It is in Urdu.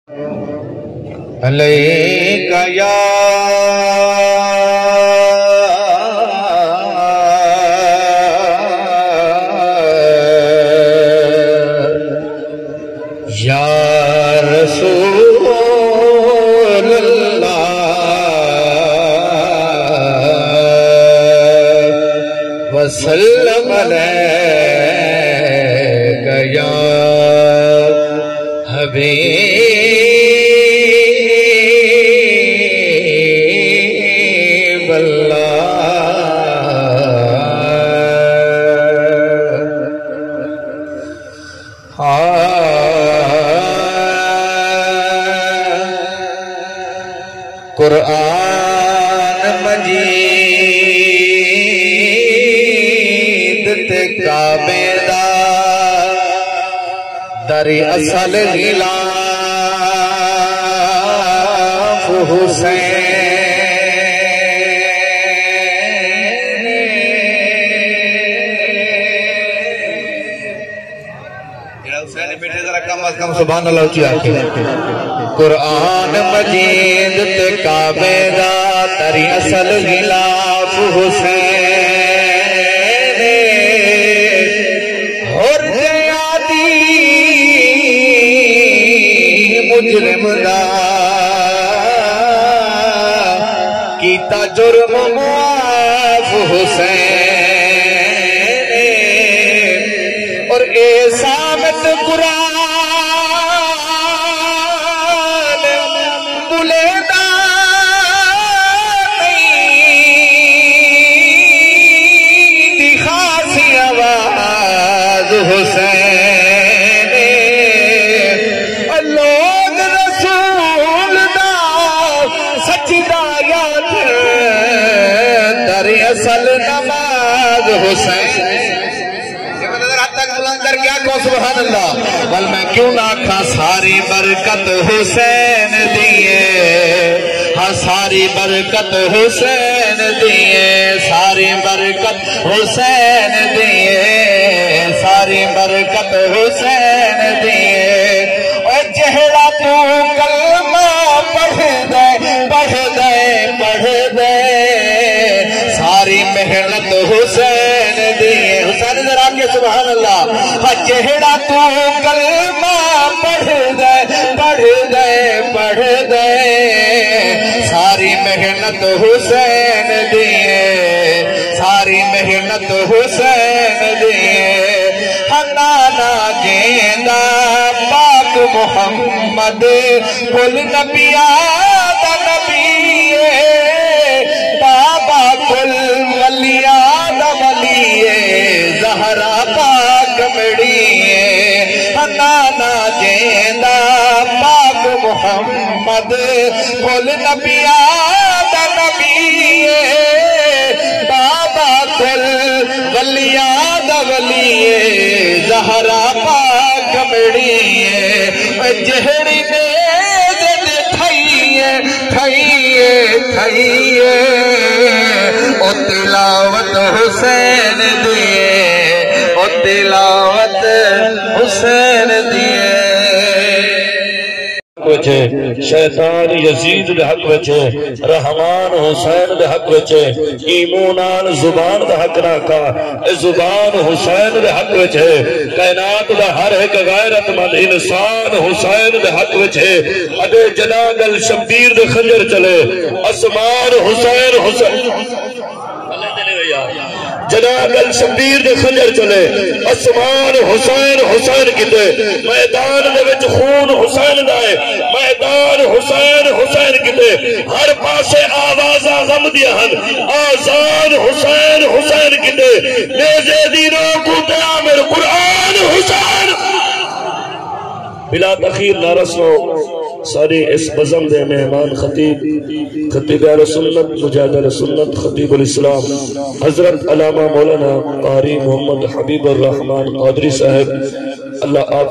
علیک یا رسول اللہ وسلم علیک یا حبیب قرآن مجید تے کعبے دا در اصل غلاف حسین سبحان اللہ اچھی آکے قرآن مجید تے کعبے دا تری اصل غلاف حسین اور جیادی مجرم دا کیتا جرم معاف حسین اور اے سامت قرآن حسین لوگ رسول دا سجدہ یاد در اصل نماز حسین کیا کو سبحان اللہ بل میں کیوں نہ کھا ساری برکت حسین دیئے ہاں ساری برکت حسین دیئے ساری برکت حسین دیئے ساری برکت حسین دیئے اور جہڑا تو کلمہ پڑھ دے پڑھ دے پڑھ دے ساری محنت حسین دیئے حسین ذرا کے سبحان اللہ جہڑا تو کلمہ پڑھ دے پڑھ دے پڑھ دے ساری محنت حسین دیئے ساری محنت حسین دیئے نانا گیندا پاک محمد کل نبیات نبیے بابا کل ولیات ولیے زہرا پاک مڑیے نانا گیندا پاک محمد کل نبیات نبیے بابا کل ولیات ولیے زہرا پاک مڑیے جہڑی نیز تھئیے تھئیے تھئیے او تلاوت حسین دیئے او تلاوت حسین دیئے شیطان یزید دے حق وچے رحمان حسین دے حق وچے ایمونان زبان دے حق راکا زبان حسین دے حق وچے کائنات دا ہر ایک غیرت مند انسان حسین دے حق وچے اڈے جناگل شبیر دے خنجر چلے اسمان حسین حسین جناگل شبیر دے خنجر چلے اسمان حسین حسین کتے میدان دے وچ خون حسین دائے میدان حسین حسین کتے ہر پاسے آوازہ غم دیا ہن آزان حسین حسین کتے نیزے دینوں کو تعامر قرآن حسین بلا تخیر نہ رسو ساری اس بزم دے مہمان خطیب اہل سنت مجاہد اہل سنت خطیب الاسلام حضرت علامہ مولانا قاری محمد حبیب الرحمن قادری صاحب اللہ آپ